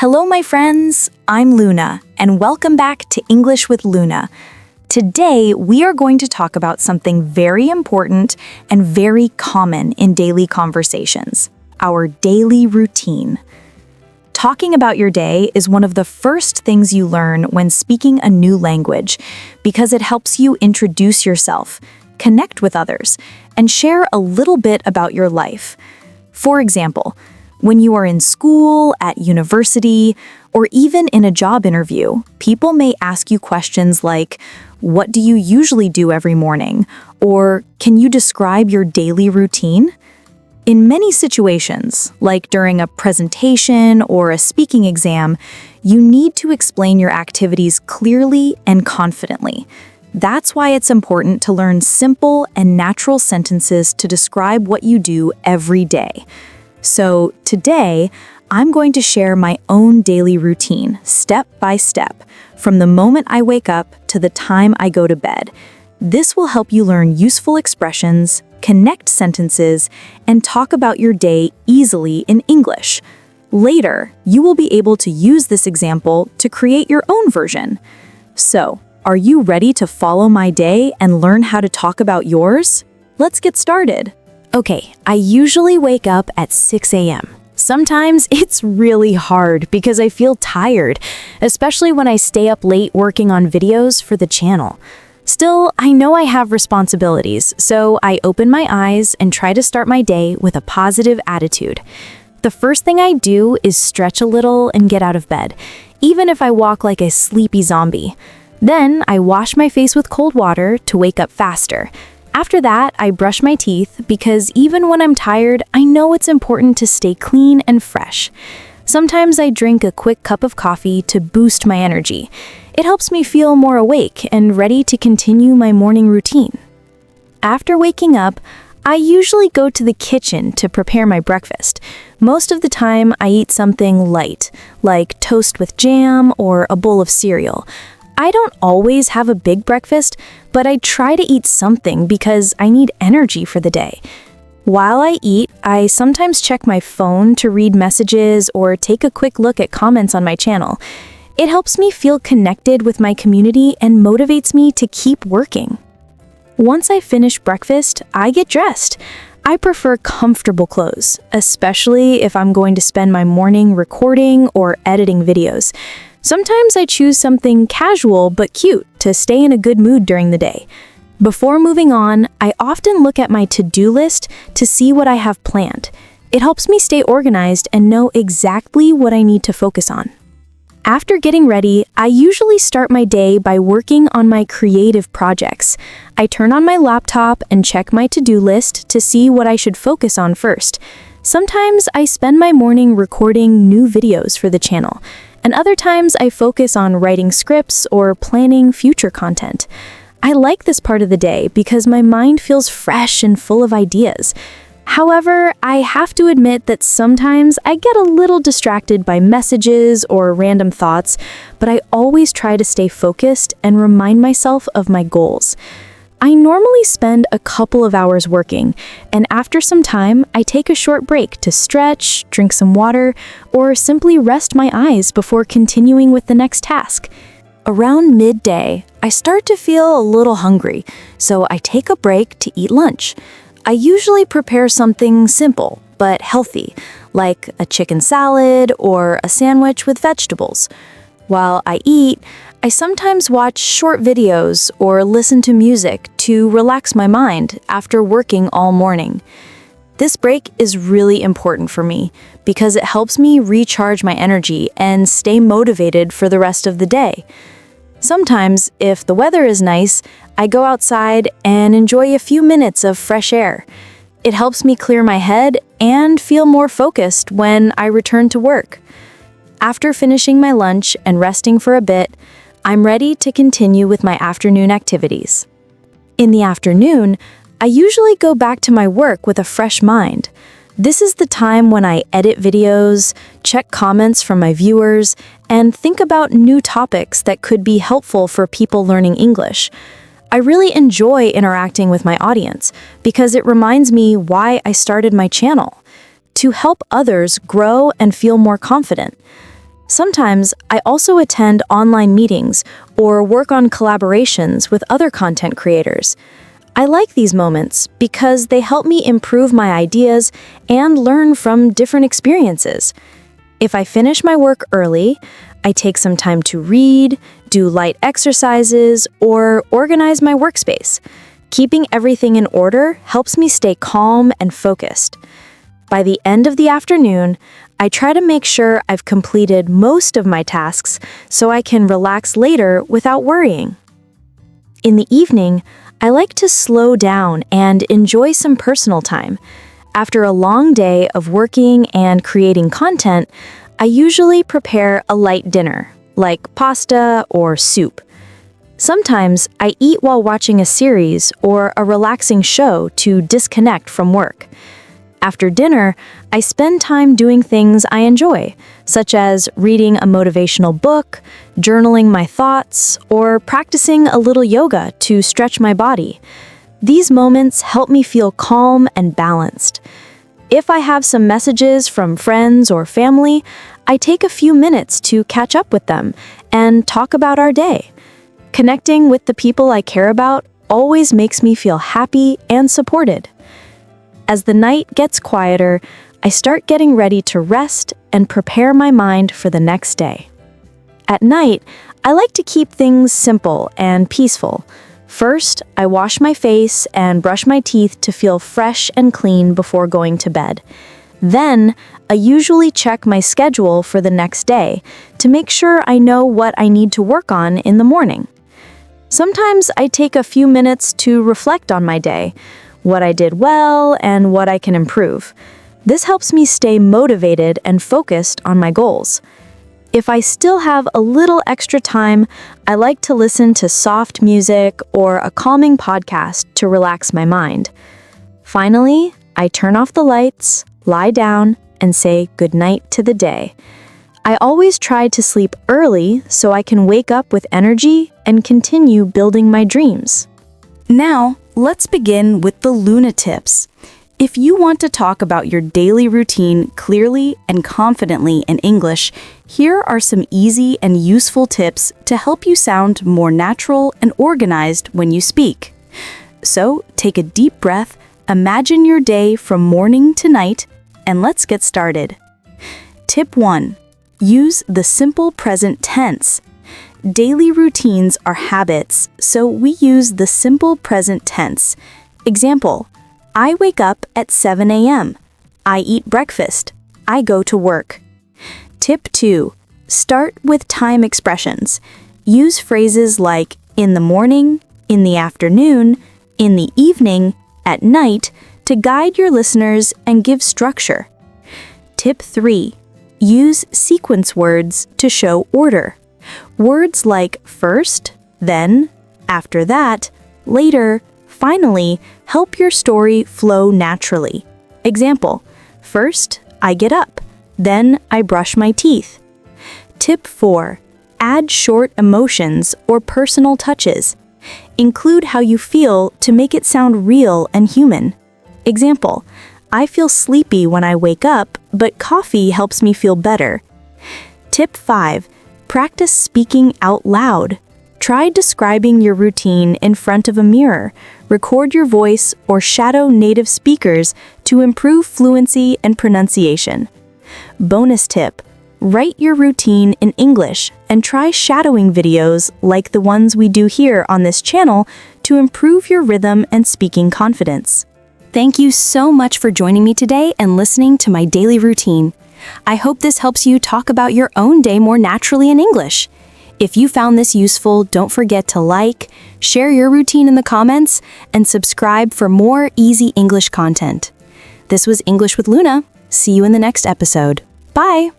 Hello, my friends. I'm Luna, and welcome back to English with Luna. Today, we are going to talk about something very important and very common in daily conversations, our daily routine. Talking about your day is one of the first things you learn when speaking a new language because it helps you introduce yourself, connect with others, and share a little bit about your life. For example, when you are in school, at university, or even in a job interview, people may ask you questions like, "What do you usually do every morning?" Or, "Can you describe your daily routine?" In many situations, like during a presentation or a speaking exam, you need to explain your activities clearly and confidently. That's why it's important to learn simple and natural sentences to describe what you do every day. So today, I'm going to share my own daily routine, step by step, from the moment I wake up to the time I go to bed. This will help you learn useful expressions, connect sentences, and talk about your day easily in English. Later, you will be able to use this example to create your own version. So, are you ready to follow my day and learn how to talk about yours? Let's get started. Okay, I usually wake up at 6 a.m. Sometimes it's really hard because I feel tired, especially when I stay up late working on videos for the channel. Still, I know I have responsibilities, so I open my eyes and try to start my day with a positive attitude. The first thing I do is stretch a little and get out of bed, even if I walk like a sleepy zombie. Then I wash my face with cold water to wake up faster. After that, I brush my teeth because even when I'm tired, I know it's important to stay clean and fresh. Sometimes I drink a quick cup of coffee to boost my energy. It helps me feel more awake and ready to continue my morning routine. After waking up, I usually go to the kitchen to prepare my breakfast. Most of the time, I eat something light, like toast with jam or a bowl of cereal. I don't always have a big breakfast, but I try to eat something because I need energy for the day. While I eat, I sometimes check my phone to read messages or take a quick look at comments on my channel. It helps me feel connected with my community and motivates me to keep working. Once I finish breakfast, I get dressed. I prefer comfortable clothes, especially if I'm going to spend my morning recording or editing videos. Sometimes I choose something casual but cute to stay in a good mood during the day. Before moving on, I often look at my to-do list to see what I have planned. It helps me stay organized and know exactly what I need to focus on. After getting ready, I usually start my day by working on my creative projects. I turn on my laptop and check my to-do list to see what I should focus on first. Sometimes I spend my morning recording new videos for the channel, and other times I focus on writing scripts or planning future content. I like this part of the day because my mind feels fresh and full of ideas. However, I have to admit that sometimes I get a little distracted by messages or random thoughts, but I always try to stay focused and remind myself of my goals. I normally spend a couple of hours working, and after some time, I take a short break to stretch, drink some water, or simply rest my eyes before continuing with the next task. Around midday, I start to feel a little hungry, so I take a break to eat lunch. I usually prepare something simple but healthy, like a chicken salad or a sandwich with vegetables. While I eat, I sometimes watch short videos or listen to music to relax my mind after working all morning. This break is really important for me because it helps me recharge my energy and stay motivated for the rest of the day. Sometimes, if the weather is nice, I go outside and enjoy a few minutes of fresh air. It helps me clear my head and feel more focused when I return to work. After finishing my lunch and resting for a bit, I'm ready to continue with my afternoon activities. In the afternoon, I usually go back to my work with a fresh mind. This is the time when I edit videos, check comments from my viewers, and think about new topics that could be helpful for people learning English. I really enjoy interacting with my audience because it reminds me why I started my channel, to help others grow and feel more confident. Sometimes I also attend online meetings or work on collaborations with other content creators. I like these moments because they help me improve my ideas and learn from different experiences. If I finish my work early, I take some time to read, do light exercises, or organize my workspace. Keeping everything in order helps me stay calm and focused. By the end of the afternoon, I try to make sure I've completed most of my tasks so I can relax later without worrying. In the evening, I like to slow down and enjoy some personal time. After a long day of working and creating content, I usually prepare a light dinner, like pasta or soup. Sometimes I eat while watching a series or a relaxing show to disconnect from work. After dinner, I spend time doing things I enjoy, such as reading a motivational book, journaling my thoughts, or practicing a little yoga to stretch my body. These moments help me feel calm and balanced. If I have some messages from friends or family, I take a few minutes to catch up with them and talk about our day. Connecting with the people I care about always makes me feel happy and supported. As the night gets quieter, I start getting ready to rest and prepare my mind for the next day. At night, I like to keep things simple and peaceful. First, I wash my face and brush my teeth to feel fresh and clean before going to bed. Then, I usually check my schedule for the next day to make sure I know what I need to work on in the morning. Sometimes I take a few minutes to reflect on my day, what I did well, and what I can improve. This helps me stay motivated and focused on my goals. If I still have a little extra time, I like to listen to soft music or a calming podcast to relax my mind. Finally, I turn off the lights, lie down, and say goodnight to the day. I always try to sleep early so I can wake up with energy and continue building my dreams. Now, let's begin with the Luna tips. If you want to talk about your daily routine clearly and confidently in English, here are some easy and useful tips to help you sound more natural and organized when you speak. So, take a deep breath, imagine your day from morning to night, and let's get started. Tip 1. Use the simple present tense. Daily routines are habits, so we use the simple present tense. Example, I wake up at 7 a.m. I eat breakfast. I go to work. Tip 2. Start with time expressions. Use phrases like in the morning, in the afternoon, in the evening, at night to guide your listeners and give structure. Tip 3. Use sequence words to show order. Words like first, then, after that, later, finally, help your story flow naturally. Example, first, I get up, then I brush my teeth. Tip 4. Add short emotions or personal touches. Include how you feel to make it sound real and human. Example, I feel sleepy when I wake up, but coffee helps me feel better. Tip 5. Practice speaking out loud. Try describing your routine in front of a mirror, record your voice, or shadow native speakers to improve fluency and pronunciation. Bonus tip. Write your routine in English and try shadowing videos like the ones we do here on this channel to improve your rhythm and speaking confidence. Thank you so much for joining me today and listening to my daily routine. I hope this helps you talk about your own day more naturally in English. If you found this useful, don't forget to like, share your routine in the comments, and subscribe for more easy English content. This was English with Luna. See you in the next episode. Bye!